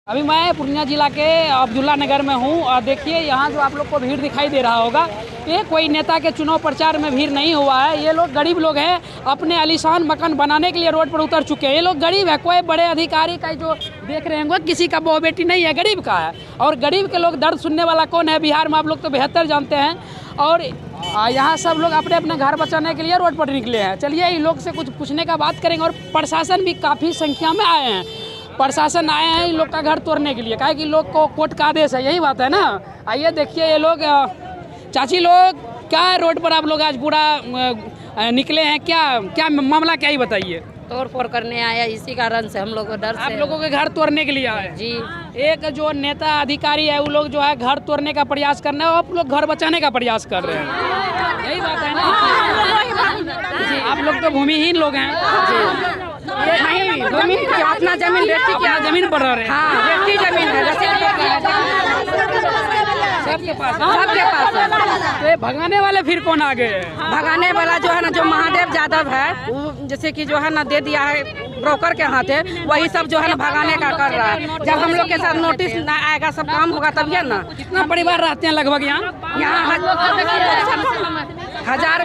अभी मैं पूर्णिया जिला के अब्दुल्ला नगर में हूँ और देखिए यहाँ जो आप लोग को भीड़ दिखाई दे रहा होगा, ये कोई नेता के चुनाव प्रचार में भीड़ नहीं हुआ है। ये लोग गरीब लोग हैं, अपने आलीशान मकान बनाने के लिए रोड पर उतर चुके हैं। ये लोग गरीब है, कोई बड़े अधिकारी का जो देख रहे होंगे किसी का बहु बेटी नहीं है, गरीब का है। और गरीब के लोग दर्द सुनने वाला कौन है बिहार में, आप लोग तो बेहतर जानते हैं। और यहाँ सब लोग अपने अपने घर बचाने के लिए रोड पर निकले हैं। चलिए इन लोग से कुछ पूछने का बात करेंगे। और प्रशासन भी काफ़ी संख्या में आए हैं, प्रशासन आए हैं इन लोग का घर तोड़ने के लिए, काहे कि लोग को कोर्ट का आदेश है, यही बात है ना। आइए देखिए ये लोग, चाची लोग क्या रोड पर आप लोग आज पूरा निकले हैं, क्या मामला क्या ही बताइए। तोड़ फोड़ करने आया, इसी कारण से हम लोग को डर से आप लोगों के घर तोड़ने के लिए आए जी। एक जो नेता अधिकारी है वो लोग जो है घर तोड़ने का प्रयास कर रहे हैं, आप लोग घर बचाने का प्रयास कर रहे हैं, यही बात है ना जी। आप लोग तो भूमिहीन लोग हैं जी। नहीं, जमीन अपना जमीन रेती क्या जमीन पर रह रहे हैं। हाँ, रेती जमीन है, सबके पास है। तो भगाने वाले फिर कौन आ गए? भगाने वाला जो है ना, जो महादेव यादव है, वो जैसे कि जो है ना दे दिया है ब्रोकर के हाथ है, वही सब जो है ना भगाने का कर रहा है। जब हम लोग के साथ नोटिस ना आएगा, सब काम होगा तब ये ना। कितना परिवार रहते हैं लगभग यहाँ? 1000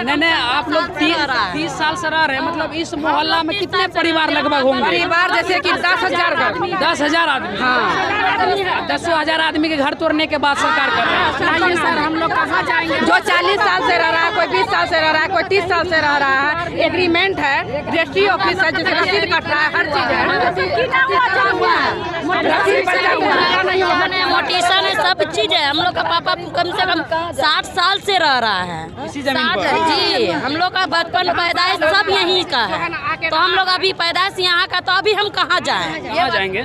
नहीं, आप लोग 30 साल से रह रहे हैं, मतलब इस मोहल्ला में कितने परिवार लगभग होंगे? परिवार जैसे कि 10,000 10,000 आदमी। हाँ, 10,000 आदमी के घर तोड़ने के बाद सरकार कर रहे हैं। सर हम लोग कहाँ जाएंगे? जो 40 साल से रह रहा है, कोई 20 साल से रह रहा है, कोई 30 साल से रह रहा है, एग्रीमेंट है, रजिस्ट्री ऑफिस है, जैसे रसीद कट रहा है, हर चीज है, मोटिशन है, सब चीज है। हम लोग का पापा कम से कम 60 साल से रह रहा है इसी जमीन पर जी। हम लोग का बचपन पैदाइश सब यहीं का है, तो हम लोग अभी पैदाइश यहाँ का, तो अभी हम कहाँ जाएंगे?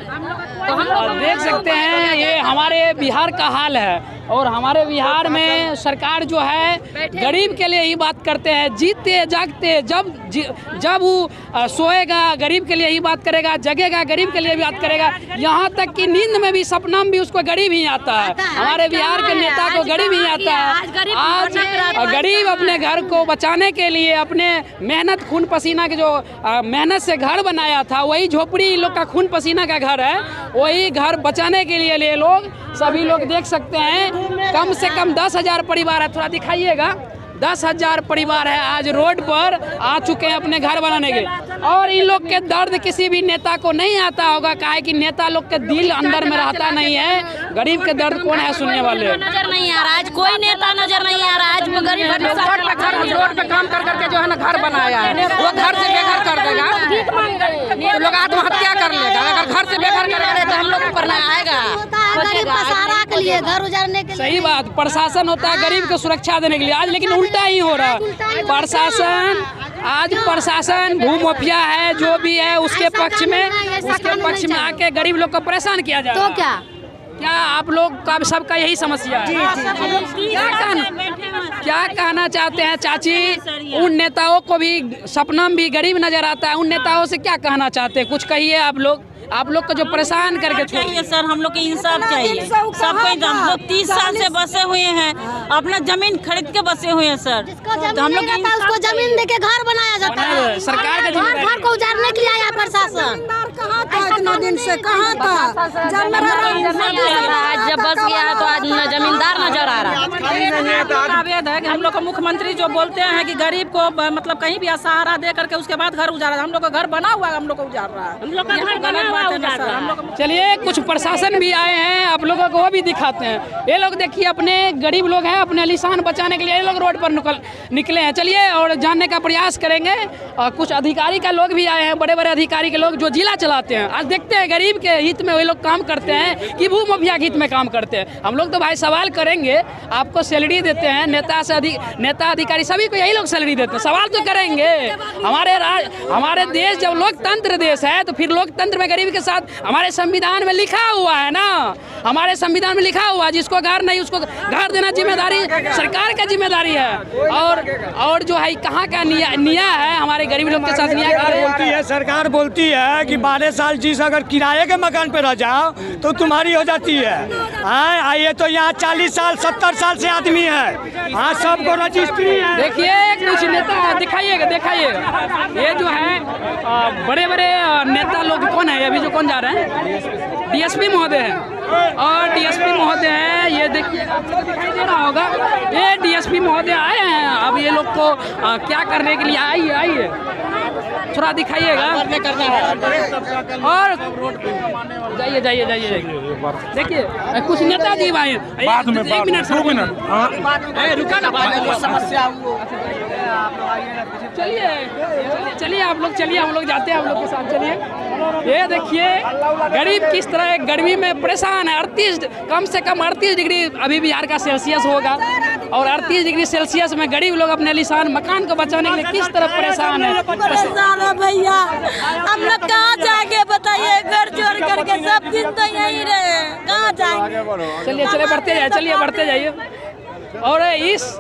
तो हम लोग देख सकते हैं ये हमारे बिहार का हाल है। और हमारे बिहार में सरकार जो है गरीब के लिए ही बात करते हैं, जीते जागते जब वो सोएगा गरीब के लिए ही बात करेगा, जगेगा गरीब के लिए भी बात करेगा। यहाँ तक कि नींद में भी सपना में भी उसको गरीब ही आता है। हमारे बिहार के नेता को गरीब ही आता है। आज गरीब अपने घर को बचाने के लिए अपने मेहनत खून पसीना के जो मेहनत से घर बनाया था, वही झोपड़ी लोग का खून पसीना का घर है, वही घर बचाने के लिए लोग सभी लोग देख सकते हैं कम से कम 10,000 परिवार है। थोड़ा दिखाइएगा, 10,000 परिवार है आज रोड पर आ चुके हैं अपने घर बनाने के। और इन लोग के दर्द किसी भी नेता को नहीं आता होगा, काहे कि नेता लोग के दिल अंदर में रहता नहीं है। गरीब के दर्द कौन है सुनने वाले? नजर नहीं आ रहा, आज कोई नेता नजर नहीं आ रहा। आज गरीब रोड पे काम कर करके जो है ना घर बनाया है, वो घर से बेघर कर देगा तो लोग आत्महत्या कर लेगा। अगर घर से बेघर करेगा तो हम लोग को पढ़ना आएगा। के लिए घर उजाड़ने के लिए सही बात, प्रशासन होता है गरीब को सुरक्षा देने के लिए, आज लेकिन उल्टा ही हो रहा है। प्रशासन भूमाफिया है, जो भी है उसके पक्ष में आके गरीब लोग को परेशान किया जा रहा है। तो क्या आप लोग का सबका यही समस्या है? क्या कहना चाहते हैं चाची? उन नेताओं को भी सपना में भी गरीब नजर आता है, उन नेताओं से क्या कहना चाहते हैं? कुछ कहिए आप लोग को जो परेशान करके चाहिए सर, हम लोग को इंसाफ चाहिए। सबको हम लोग 30 साल से बसे हुए हैं, अपना जमीन खरीद के बसे हुए हैं सर। तो हम लोग उसको जमीन देके घर बनाया जाता है, सरकार के घर को उजाड़ने के लिए आया प्रशासन। इतना दिन से कहाँ था? जब बस गया तो आज जमींदार नजर आ रहा है। आवेद है कि हम लोग को मुख्यमंत्री जो बोलते हैं कि गरीब को मतलब कहीं भी सहारा दे करके उसके बाद घर उजाड़ रहा है। हम लोग का घर बना हुआ है, हम लोग को उजाड़ रहा है। हम लोग का घर बना हुआ है सर। हम लोग चलिए कुछ प्रशासन भी आए हैं, आप लोगों को वो भी दिखाते हैं। ये लोग देखिए अपने गरीब लोग हैं, अपने आलीशान बचाने के लिए ये लोग रोड पर निकले हैं। चलिए और जानने का प्रयास करेंगे। और कुछ अधिकारी का लोग भी आए हैं, बड़े बड़े अधिकारी के लोग जो जिला चलाते हैं। आज देखते हैं गरीब के हित में वे लोग काम करते हैं कि भूमाफिया के हित में काम करते हैं। हम लोग तो भाई सवाल करेंगे, आपको सैलरी देते हैं, नेता अधिकारी सभी को यही लोग सैलरी देते हैं, सवाल तो करेंगे। हमारे देश जब लोकतंत्र देश है तो फिर लोकतंत्र में गरीब के साथ हमारे संविधान में लिखा हुआ है ना, हमारे संविधान में लिखा हुआ है जिसको घर नहीं उसको घर देना जिम्मेदारी सरकार का जिम्मेदारी है। और जो है कहाँ का निया है हमारे गरीब लोग के साथ? सरकार बोलती है कि 12 साल जिस अगर किराया किराए के मकान पे रह जाओ तो तुम्हारी हो जाती है। हाँ, ये तो यहाँ 40 साल 70 साल से आदमी है। हाँ, सबको रजिस्ट्री है। देखिए कुछ नेता दिखाइएगा ये जो है बड़े बड़े नेता लोग कौन है अभी जो कौन जा रहे हैं? डीएसपी महोदय हैं और डीएसपी महोदय हैं। ये देखिए दिखाई दे रहा होगा, ये डीएसपी महोदय आए हैं। अब ये लोग को क्या करने के लिए आइए थोड़ा दिखाइएगा और जाइए। देखिए कुछ नेताजी भाई एक मिनट रुका ना, समस्या चलिए आप लोग चलिए, हम लोग जाते हैं, हम लोग के साथ चलिए। ये देखिए गरीब किस तरह गर्मी में परेशान है। 38 कम से कम 38 डिग्री अभी बिहार का सेल्सियस होगा और 38 डिग्री सेल्सियस में गरीब लोग अपने लिसान मकान को बचाने के लिए किस तरह परेशान है। भैया हम लोग कहाँ जाएंगे बताइए, घर छोड़ करके सब दिन तो यहीं रहे, कहाँ जाएंगे। चलिए बढ़ते जाइए। और इस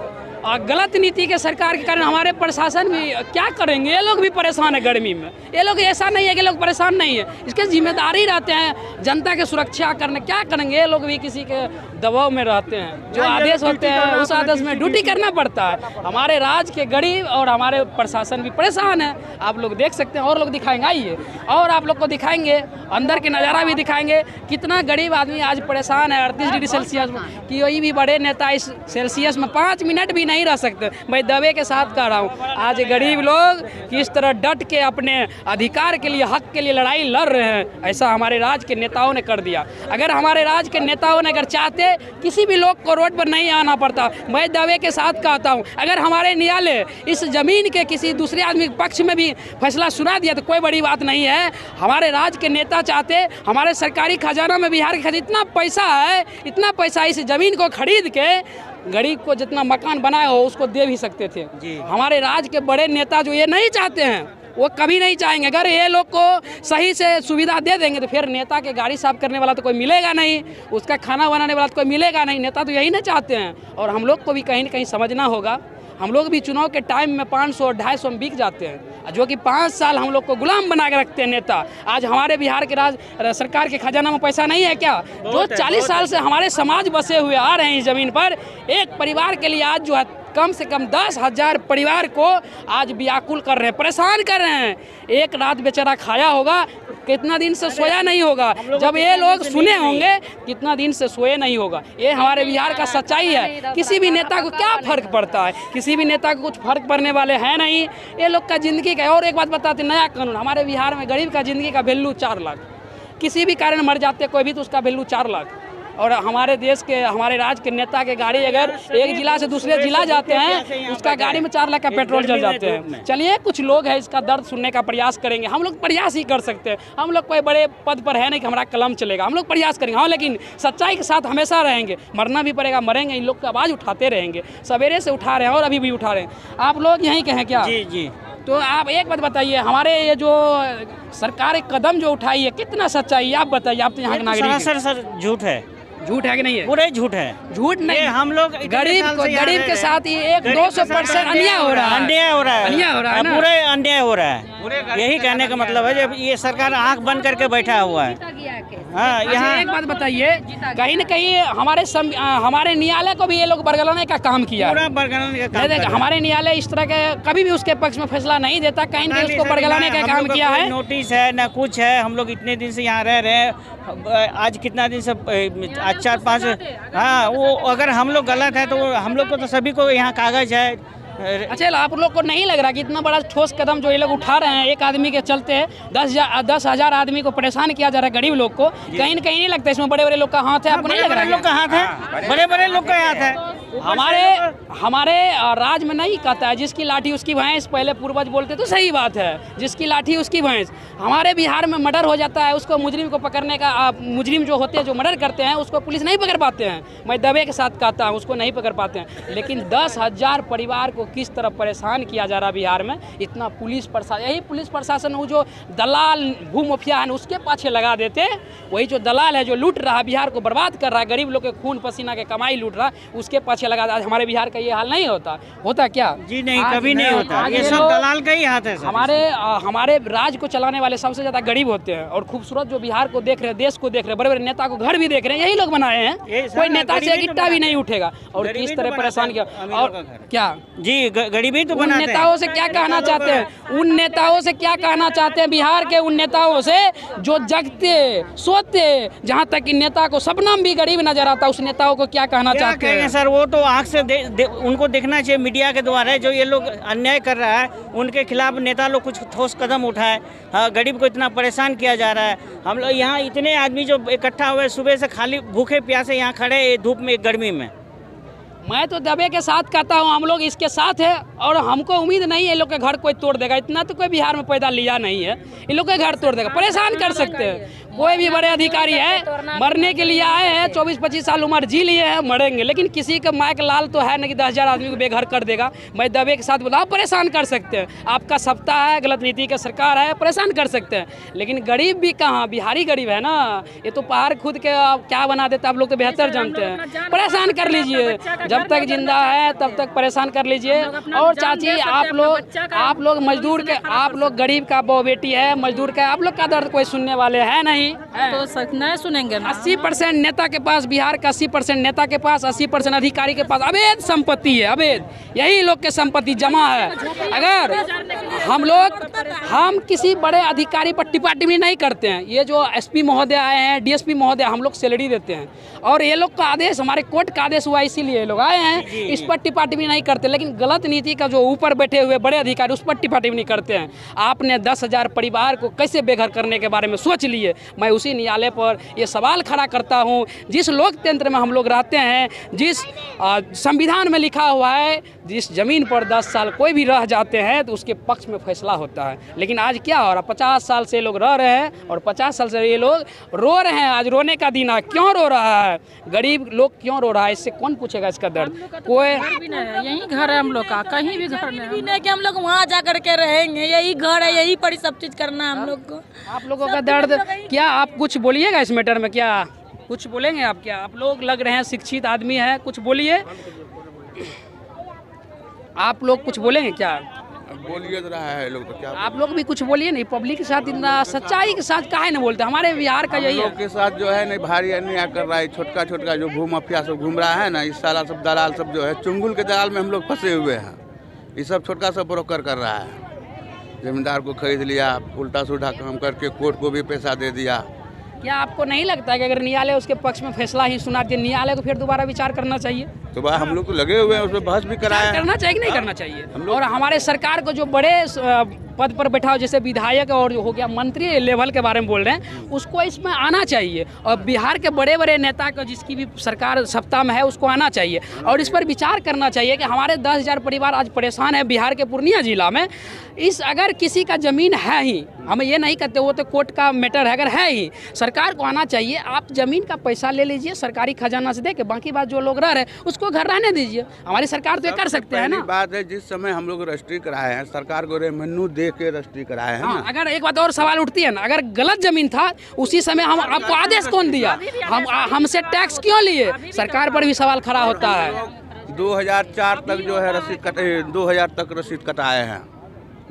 गलत नीति के सरकार के कारण हमारे प्रशासन भी क्या करेंगे, ये लोग भी परेशान है गर्मी में। ये लोग ऐसा नहीं है कि लोग परेशान नहीं है, इसके जिम्मेदारी रहते हैं जनता की सुरक्षा करने। क्या करेंगे, ये लोग भी किसी के दबाव में रहते हैं। जो आदेश होते हैं उस आदेश में ड्यूटी करना पड़ता है। हमारे राज्य के गरीब और हमारे प्रशासन भी परेशान है। आप लोग देख सकते हैं और लोग दिखाएंगे, आइए और आप लोग को दिखाएंगे, अंदर के नज़ारा भी दिखाएंगे। कितना गरीब आदमी आज परेशान है 38 डिग्री सेल्सियस में, कि कोई भी बड़े नेता इस सेल्सियस में 5 मिनट भी नहीं रह सकते। मैं दावे के साथ कह रहा हूँ, आज गरीब लोग किस तरह डट के अपने अधिकार के लिए, हक के लिए लड़ाई लड़ रहे हैं, ऐसा हमारे राज्य के नेताओं ने कर दिया। अगर हमारे राज्य के नेताओं ने अगर चाहते किसी भी लोग को रोड पर नहीं आना पड़ता। मैं दावे के साथ कहता हूँ, अगर हमारे न्यायालय इस जमीन के किसी दूसरे आदमी के पक्ष में भी फैसला सुना दिया तो कोई बड़ी बात नहीं है। हमारे राज्य के नेता चाहते, हमारे सरकारी खजाना में बिहार के इतना पैसा इस जमीन को खरीद के गरीब को जितना मकान बनाया हो उसको दे भी सकते थे। हमारे राज्य के बड़े नेता जो ये नहीं चाहते हैं, वो कभी नहीं चाहेंगे। अगर ये लोग को सही से सुविधा दे देंगे तो फिर नेता के गाड़ी साफ करने वाला तो कोई मिलेगा नहीं, उसका खाना बनाने वाला तो कोई मिलेगा नहीं। नेता तो यही ना चाहते हैं। और हम लोग को भी कहीं ना कहीं समझना होगा, हम लोग भी चुनाव के टाइम में 500-250 में बिक जाते हैं, जो कि 5 साल हम लोग को गुलाम बना के रखते हैं नेता। आज हमारे बिहार के सरकार के खजाना में पैसा नहीं है क्या? जो 40 साल से हमारे समाज बसे हुए आ रहे हैं इस ज़मीन पर, एक परिवार के लिए आज जो है कम से कम 10,000 परिवार को आज व्याकुल कर रहे हैं, परेशान कर रहे हैं। एक रात बेचारा खाया होगा, कितना दिन से सोया नहीं होगा। जब ये लोग सुने होंगे कितना दिन से सोए नहीं होगा। ये हमारे बिहार का सच्चाई है। किसी भी नेता को क्या फर्क पड़ता है, किसी भी नेता को कुछ फर्क पड़ने वाले हैं नहीं। ये लोग का ज़िंदगी का। और एक बात बताते, नया कानून हमारे बिहार में गरीब का ज़िंदगी का वैल्यू 4 लाख। किसी भी कारण मर जाते कोई भी तो उसका वैल्यू 4 लाख। और हमारे देश के, हमारे राज्य के नेता के गाड़ी अगर एक जिला से दूसरे जिला जाते हैं, उसका गाड़ी में 4 लाख का पेट्रोल जल जाते हैं। चलिए कुछ लोग हैं इसका दर्द सुनने का प्रयास करेंगे। हम लोग प्रयास ही कर सकते हैं। हम लोग कोई बड़े पद पर है नहीं कि हमारा कलम चलेगा। हम लोग प्रयास करेंगे, हाँ, लेकिन सच्चाई के साथ हमेशा रहेंगे। मरना भी पड़ेगा, मरेंगे, इन लोग की आवाज़ उठाते रहेंगे। सवेरे से उठा रहे हैं और अभी भी उठा रहे हैं। आप लोग यहीं के हैं क्या? जी। तो आप एक बात बताइए, हमारे ये जो सरकार एक कदम जो उठाई है कितना सच्चाई आप बताइए। आप तो यहाँ के नागरिक हैं। सर झूठ है कि नहीं है? पूरे झूठ है। झूठ नहीं, हम लोग गरीब के साथ ही 100-200% अन्याय हो रहा है। पूरे अन्याय हो रहा है। यही कहने का मतलब है जब ये सरकार आंख बंद करके बैठा हुआ है। हाँ, यहाँ एक बात बताइए, कहीं न कहीं हमारे न्यायालय को भी ये लोग बरगलाने का काम किया। हमारे न्यायालय इस तरह के कभी भी उसके पक्ष में फैसला नहीं देता, कहीं न कहीं उसको बरगलाने का काम किया है। नोटिस है ना कुछ है। हम लोग इतने दिन से यहाँ रह रहे हैं, आज कितना दिन से, आज 4-5, हाँ, वो अगर हम लोग गलत है तो हम लोग को तो सभी को यहाँ कागज है। अच्छा, आप लोग को नहीं लग रहा कि इतना बड़ा ठोस कदम जो ये लोग उठा रहे हैं, एक आदमी के चलते 10,000 आदमी को परेशान किया जा रहा है, गरीब लोग को, कहीं न कहीं नहीं लगता इसमें बड़े बड़े लोग का हाथ है? आपको नहीं लग रहा? लोग का हाथ है, बड़े बड़े लोग का हाथ है। हमारे राज्य में नहीं कहता है जिसकी लाठी उसकी भैंस, पहले पूर्वज बोलते तो सही बात है, जिसकी लाठी उसकी भैंस। हमारे बिहार में मर्डर हो जाता है, उसको मुजरिम को पकड़ने का, मुजरिम जो होते हैं जो मर्डर करते हैं उसको पुलिस नहीं पकड़ पाते हैं। मैं दावे के साथ कहता हूँ उसको नहीं पकड़ पाते हैं। लेकिन 10,000 परिवार को किस तरह परेशान किया जा रहा है बिहार में, इतना पुलिस प्रशासन, यही पुलिस प्रशासन वो जो दलाल भूमाफिया है उसके पाछे लगा देते। वही जो दलाल है जो लूट रहा है, बिहार को बर्बाद कर रहा है, गरीब लोग के खून पसीना के कमाई लूट रहा है, उसके पाछे पैसे लगा, आज हमारे बिहार का ये हाल नहीं होता क्या? जी नहीं, आज कभी नहीं होता। आज ये सब लोग- दलाल का ही हाथ है सर। हमारे राज्य को चलाने वाले सबसे ज़्यादा गरीब होते हैं, और खूबसूरत जो बिहार को देख रहे हैं, देश को देख रहे हैं, बड़े बड़े नेता को घर भी देख रहे हैं, यही लोग बनाए हैं। ये कोई नेता से गरीबी एक तो इट्टा भी बनाते नहीं उठेगा, और गरीबी किस तो तरह बनाते परेशान हैं किया। अमीरों और का घर। क्या जी गरीबी तो उन बनाते हैं। नेताओं से क्या कहना चाहते हैं? उन नेताओं से क्या कहना चाहते हैं? बिहार के उन नेताओं से जो जगते सोते, जहाँ तक कि नेता को शबनम भी गरीब नजर आता, उस नेताओं को क्या कहना क्या चाहते कहेंगे हैं? सर, वो तो आँख से उनको देखना चाहिए मीडिया के द्वारा, जो ये लोग अन्याय कर रहा है उनके खिलाफ नेता लोग कुछ ठोस कदम उठाए। हाँ, गरीब को इतना परेशान किया जा रहा है। हम लोग यहाँ इतने आदमी जो इकट्ठा हुए सुबह से, खाली भूखे प्यासे यहाँ खड़े धूप में, गर्मी में। मैं तो दबे के साथ कहता हूँ, हम लोग इसके साथ है, और हमको उम्मीद नहीं है ये लोग के घर कोई तोड़ देगा। इतना तो कोई बिहार में पैदा लिया नहीं है, ये लोग के घर तोड़ देगा। परेशान कर सकते हैं। कोई भी बड़े अधिकारी है, मरने के लिए आए हैं, 24-25 साल उम्र जी लिए हैं, मरेंगे, लेकिन किसी का माइक लाल तो है नहीं कि 10,000 आदमी को बेघर कर देगा। मैं दबे के साथ बोला, आप परेशान कर सकते हैं। आपका सत्ता है, गलत नीति का सरकार है, परेशान कर सकते हैं, लेकिन गरीब भी कहाँ, बिहारी गरीब है ना। ये तो पहाड़ खुद के क्या बना देता, आप लोग तो बेहतर जानते हैं। परेशान कर लीजिए, जब तक जिंदा है तब तक परेशान कर लीजिए। और चाची, आप लोग मजदूर के, आप लोग गरीब का बहू बेटी है, मजदूर का, आप लोग का दर्द कोई सुनने वाले है नहीं। तो नहीं सुनेंगे ना। 80% नेता के पास, बिहार का 80% नेता के पास, 80% अधिकारी के पास अवैध संपत्ति है, अवैध। यही लोग के संपत्ति जमा है। अगर हम किसी बड़े अधिकारी पर टिप्पा टिप्पणी नहीं करते हैं। ये जो एसपी महोदय आए हैं, डीएसपी महोदय, हम लोग सैलरी देते हैं, और ये लोग का आदेश, हमारे कोर्ट का आदेश हुआ, इसीलिए ये लोग आए हैं। इस पर टिप्पा टिप्पणी नहीं करते, लेकिन गलत नीति का जो ऊपर बैठे हुए बड़े अधिकारी, उस पर टिप्पा टिप्पणी करते हैं। आपने 10,000 परिवार को कैसे बेघर करने के बारे में सोच लिए। मैं उसी न्यायालय पर ये सवाल खड़ा करता हूँ, जिस लोकतंत्र में हम लोग रहते हैं, जिस संविधान में लिखा हुआ है, जिस जमीन पर 10 साल कोई भी रह जाते हैं तो उसके पक्ष में फैसला होता है। लेकिन आज क्या हो रहा, 50 साल से लोग रह रहे हैं, और 50 साल से ये लोग रो रहे हैं। आज रोने का दिन है। क्यों रो रहा है गरीब लोग, क्यों रो रहा है? इससे कौन पूछेगा इसका दर्द? कोई यही घर है हम लोग का, कहीं भी घर नहीं। नहीं कि हम लोग वहाँ जा करके रहेंगे, यही घर है, यही पर सब चीज करना है हम लोग को। आप लोगों का दर्द क्या? आप कुछ बोलिएगा इस मैटर में? क्या कुछ बोलेंगे आप? क्या आप लोग लग रहे हैं शिक्षित आदमी हैं, कुछ बोलिए। आप लोग कुछ बोलेंगे क्या? बोलिए तो रहा है लोग, तो क्या आप लोग भी कुछ बोलिए। नहीं, पब्लिक के साथ इतना सच्चाई के साथ काहे नहीं बोलते? हमारे बिहार का यही है। लोग के साथ जो है नहीं भारी अन्याय कर रहा है। छोटका छोटका जो भू माफिया सब घूम रहा है ना, इस साला सब दलाल सब जो है, चुंगुल के दलाल में हम लोग फंसे हुए हैं। ये सब छोटका सा ब्रोकर कर रहा है। जमींदार को खरीद लिया, उल्टा सुल्टा काम करके कोर्ट को भी पैसा दे दिया। क्या आपको नहीं लगता है कि अगर न्यायालय उसके पक्ष में फैसला ही सुना दे, न्यायालय को फिर दोबारा विचार करना चाहिए? तो भाई हम लोग तो लगे हुए हैं, उसमें बहस भी कराया है। करना चाहिए कि नहीं करना चाहिए? और हमारे सरकार को जो बड़े पद पर बैठा हो, जैसे विधायक और जो हो गया मंत्री लेवल के बारे में बोल रहे हैं, उसको इसमें आना चाहिए। और बिहार के बड़े बड़े नेता को, जिसकी भी सरकार सत्ता में है, उसको आना चाहिए और इस पर विचार करना चाहिए कि हमारे 10,000 परिवार आज परेशान है बिहार के पूर्णिया जिला में। इस अगर किसी का ज़मीन है ही, हम ये नहीं कहते वो तो कोर्ट का मैटर है, अगर है ही, सरकार को आना चाहिए। आप ज़मीन का पैसा ले लीजिए सरकारी खजाना से दे के, बाकी बात जो लोग रह रहे हैं उसको घर रहने दीजिए। हमारी सरकार तो ये कर सकते हैं ना। बात है, जिस समय हम लोग रजिस्ट्री कराए हैं, सरकार को रेवेन्यू दे के रजिस्ट्री कराए हैं ना। अगर एक बात और सवाल उठती है ना, अगर गलत जमीन था उसी समय हम आपको आदेश कौन दिया? हमसे टैक्स क्यों लिए? सरकार पर भी सवाल खड़ा होता है। 2004 तक जो है रसीद कटे, 2000 तक रसीद कटाए हैं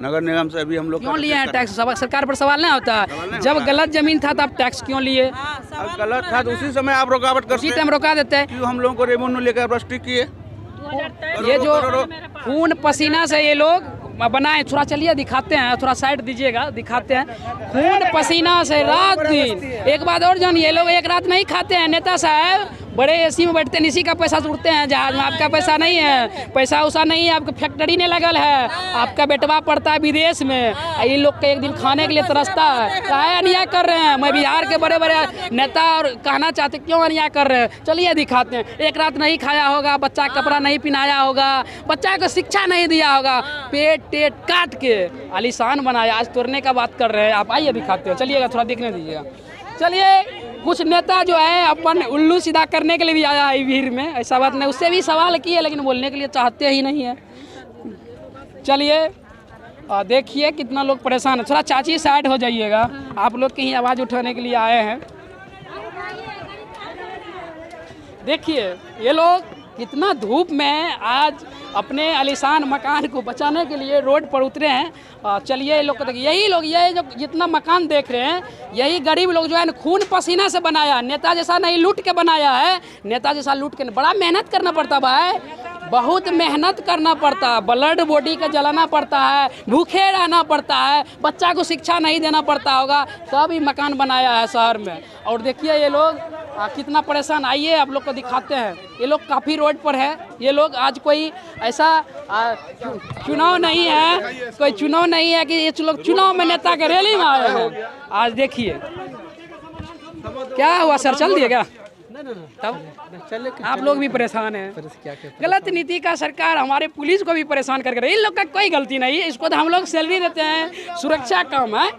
नगर निगम से। अभी हम लोग क्यों लिए हैं टैक्स? सरकार पर सवाल नहीं होता है। जब गलत जमीन था तब टैक्स क्यों लिए? अब गलत था तो उसी समय आप रुकावट करते, उसी टाइम रोका देते हैं। क्यों हम लोगों को रेवेन्यू लेकर रजिस्ट्री किए? ये जो खून पसीना से ये लोग बनाए, थोड़ा चलिए दिखाते हैं, थोड़ा साइड दीजिएगा, दिखाते हैं। खून पसीना से रात दिन। एक बात और जानिए, ये लोग एक रात नहीं खाते हैं। नेता साहब बड़े एसी में बैठते हैं, इसी का पैसा उड़ते हैं जहाज में। आपका पैसा नहीं है, पैसा उसा नहीं है, आपका फैक्ट्री नहीं लगल है, आपका बेटवा पड़ता है विदेश में। ये लोग के एक दिन खाने के लिए तरसता है। काहे अन्याय कर रहे हैं? मैं बिहार के बड़े बड़े नेता और कहना चाहते क्यों अन्याय कर रहे हैं? चलिए दिखाते हैं। एक रात नहीं खाया होगा, बच्चा कपड़ा नहीं पहनाया होगा, बच्चा को शिक्षा नहीं दिया होगा, पेट टेट काट के आलीशान बनाया, आज तोड़ने का बात कर रहे हैं। आप आइए दिखाते हैं, चलिएगा थोड़ा देखने दीजिएगा। चलिए, कुछ नेता जो है अपन उल्लू सीधा करने के लिए भी आया है भीड़ में, ऐसा बात नहीं। उससे भी सवाल किए लेकिन बोलने के लिए चाहते ही नहीं है। चलिए देखिए कितना लोग परेशान है। थोड़ा चाची साइड हो जाइएगा, आप लोग कहीं आवाज़ उठाने के लिए आए हैं। देखिए ये लोग कितना धूप में आज अपने आलीशान मकान को बचाने के लिए रोड पर उतरे हैं। चलिए लोग को देखिए, यही लोग ये जो जितना मकान देख रहे हैं, यही गरीब लोग जो है खून पसीना से बनाया। नेता जैसा नहीं लूट के बनाया है, नेता जैसा लूट के बड़ा मेहनत करना पड़ता भाई, बहुत मेहनत करना पड़ता है, ब्लड बॉडी का जलाना पड़ता है, भूखे रहना पड़ता है, बच्चा को शिक्षा नहीं देना पड़ता होगा, तब ही मकान बनाया है शहर में। और देखिए ये लोग कितना परेशान, आइए आप लोग को दिखाते हैं। ये लोग काफ़ी रोड पर है, ये लोग आज कोई ऐसा चुनाव नहीं है, कोई चुनाव नहीं है कि ये लोग चुनाव में नेता के रैली में आए हो। आज देखिए क्या हुआ सर, चल दिए क्या? तब आप लोग भी परेशान हैं। गलत नीति का सरकार हमारे पुलिस को भी परेशान करके रही है। इन लोग का कोई गलती नहीं है, इसको तो हम लोग सैलरी देते हैं, सुरक्षा काम है।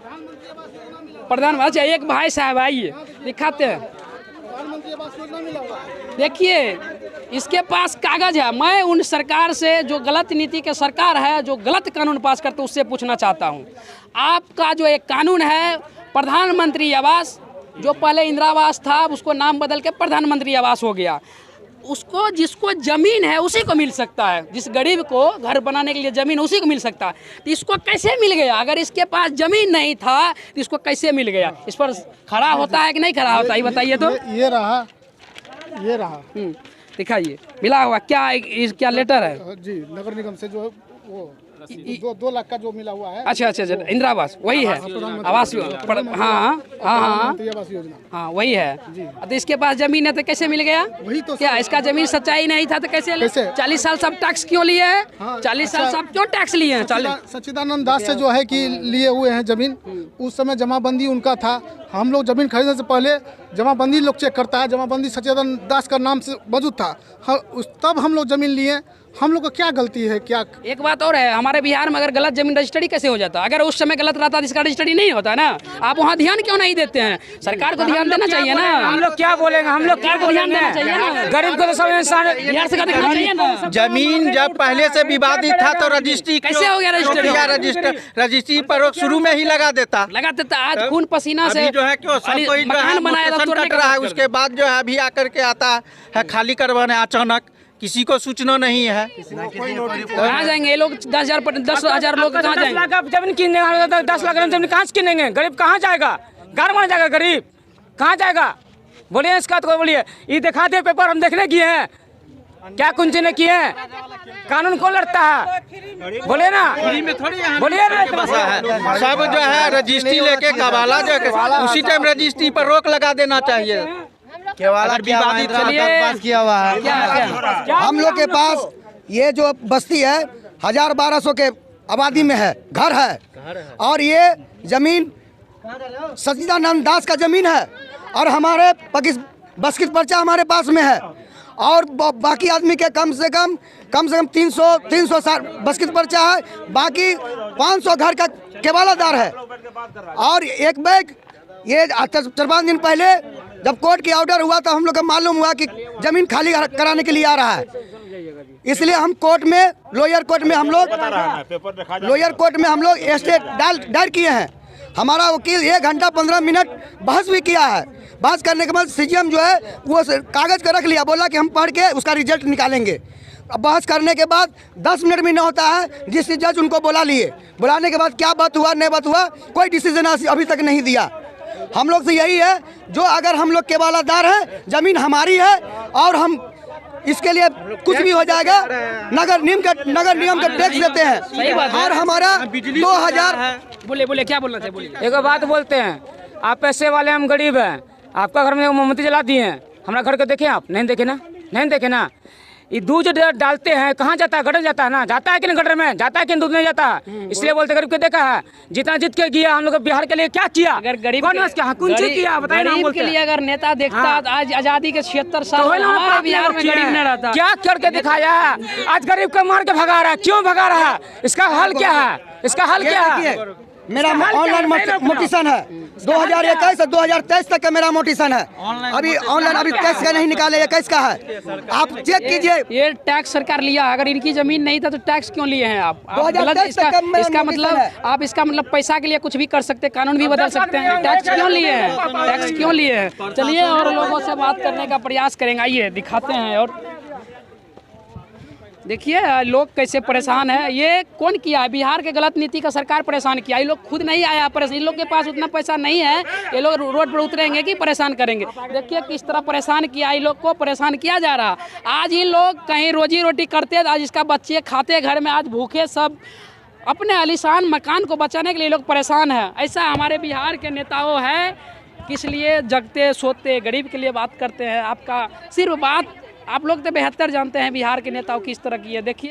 प्रधानमंत्री एक भाई साहब आइए दिखाते हैं, देखिए इसके पास कागज है। मैं उन सरकार से जो गलत नीति के सरकार है, जो गलत कानून पास करते, उससे पूछना चाहता हूँ, आपका जो एक कानून है प्रधानमंत्री आवास, जो पहले इंदिरा आवास था उसको नाम बदल के प्रधानमंत्री आवास हो गया, उसको जिसको ज़मीन है उसी को मिल सकता है, जिस गरीब को घर बनाने के लिए ज़मीन उसी को मिल सकता है। तो इसको कैसे मिल गया? अगर इसके पास ज़मीन नहीं था तो इसको कैसे मिल गया? इस पर खड़ा होता है कि नहीं खड़ा होता, ये बताइए तो। ये रहा दिखाइए, मिला हुआ क्या लेटर है जी, नगर निगम से जो वो 2 लाख का जो मिला हुआ है। अच्छा, इंदिरा आवास वही है, आवास, हाँ वही है। तो इसके पास जमीन है तो कैसे मिल गया? वही तो क्या इसका जमीन सच्चाई नहीं था तो कैसे? 40 साल सब टैक्स क्यों लिए हैं? 40 साल सब क्यों टैक्स लिए हैं? सच्चिदानंद दास से जो है कि लिए हुए हैं जमीन, उस समय जमाबंदी उनका था। हम लोग जमीन खरीदने से पहले जमाबंदी लोग चेक करता है, जमाबंदी सच्चिदानंद दास का नाम से मौजूद था, तब हम लोग जमीन लिए। हम लोग को क्या गलती है? क्या एक बात और है, हमारे बिहार में अगर गलत जमीन रजिस्ट्री कैसे हो जाता? अगर उस समय गलत रहता तो इसका रजिस्ट्री नहीं होता ना। आप वहाँ ध्यान क्यों नहीं देते हैं? सरकार को ध्यान देना चाहिए ना। हम लोग क्या बोलेंगे, हम लोग सरकार को ध्यान देना चाहिए ना, गरीब को तो सब इंसान बिहार से देखना चाहिए ना। जमीन जब पहले से विवादित था तो रजिस्ट्री कैसे हो गया? रजिस्ट्री पर शुरू में ही लगा देता। आज खून पसीना से जो है क्यों मकान बनाया कट रहा है, उसके बाद जो है अभी आकर के आता है खाली करवाने, अचानक किसी को सूचना नहीं है। कहाँ जाएंगे ये लोग? 10,000 लोग कहाँ जाएंगे? 10 लाख जमीन किनेंगे, 10 लाख जमीन कहाँ से किनेंगे? गरीब कहाँ जाएगा? घर बन जाएगा, गरीब कहाँ जाएगा? बोलिए इसका तो बोलिए। ये दिखाते पेपर हम देखने किए हैं, क्या कुंज ने किए हैं? कानून कौन लड़ता है? बोले ना, बोलिए ना। सब जो है रजिस्ट्री लेके कबाला जो उसी टाइम रजिस्ट्री पर रोक लगा देना चाहिए। अगर विवादित पास किया हुआ है। हम लोग के पास ये जो बस्ती है 1000-1200 के आबादी में है, घर है, और ये जमीन सच्चिदानंद दास का जमीन है, और हमारे बस्कित पर्चा हमारे पास में है, और बाकी आदमी के कम से कम 300 बस्कित पर्चा है, बाकी 500 घर का केवालादार है। और एक बैग ये 4-5 दिन पहले जब कोर्ट की ऑर्डर हुआ तो हम लोग को मालूम हुआ कि जमीन खाली कराने के लिए आ रहा है, इसलिए हम कोर्ट में लोअर कोर्ट में हम लोग स्टेट दायर किए हैं। हमारा वकील 1 घंटा 15 मिनट बहस भी किया है। बहस करने के बाद सीजीएम जो है वो कागज का रख लिया, बोला कि हम पढ़ के उसका रिजल्ट निकालेंगे। बहस करने के बाद 10 मिनट भी न होता है, जिस जज उनको बुला लिए, बुलाने के बाद क्या बात हुआ नहीं बात हुआ, कोई डिसीजन अभी तक नहीं दिया। हम लोग से यही है, जो अगर हम लोग केवालादार है, जमीन हमारी है, और हम इसके लिए कुछ भी हो जाएगा, नगर निगम का टैक्स देते हैं, और हमारा 2000 बोले क्या बोलना चाहिए? बोलिए। एक बात बोलते हैं, आप पैसे वाले, हम गरीब हैं, आपका घर में मोमबत्ती जला दिए हैं, हमारा घर को देखे आप? नहीं देखे ना। ये दूध डालते हैं, कहाँ जाता है? गटर जाता है ना, जाता है कि नहीं? गटर में जाता है कि दूध नहीं जाता? इसलिए बोलते गरीब को देखा है, जितना जीत के गया हम लोग बिहार के लिए क्या किया? अगर गरीब किया गरीब के लिए अगर नेता देखता, आज आजादी के 76 साल बिहार में गरीब न रहता। क्या करके दिखाया? आज गरीब को मार के भगा रहा है, क्यों भगा रहा है? इसका हल क्या है? मेरा ऑनलाइन मोटिशन है 2021 से 2023 तक का मेरा मोटिशन है। अभी ऑनलाइन अभी 23 का नहीं निकाले, 21 का है, आप चेक कीजिए। ये टैक्स सरकार लिया, अगर इनकी जमीन नहीं था तो टैक्स क्यों लिए हैं आप? इसका मतलब पैसा के लिए कुछ भी कर सकते, कानून भी बदल सकते हैं। टैक्स क्यों लिए हैं? चलिए और लोगों से बात करने का प्रयास करेंगे, आइए दिखाते हैं। और देखिए लोग कैसे परेशान है। ये कौन किया है? बिहार के गलत नीति का सरकार परेशान किया। ये लोग खुद नहीं आया परेशान, इन लोग के पास उतना पैसा नहीं है, ये लोग रोड पर उतरेंगे कि परेशान करेंगे। देखिए किस तरह परेशान किया, इन लोग को परेशान किया जा रहा। आज ये लोग कहीं रोजी रोटी करते, आज इसका बच्चे खाते घर में, आज भूखे सब अपने आलीशान मकान को बचाने के लिए लोग परेशान है। ऐसा हमारे बिहार के नेताओं है, किस लिए जगते सोते गरीब के लिए बात करते हैं। आपका सिर्फ बात आप लोग तो बेहतर जानते हैं बिहार के नेताओं किस तरह की है। देखिए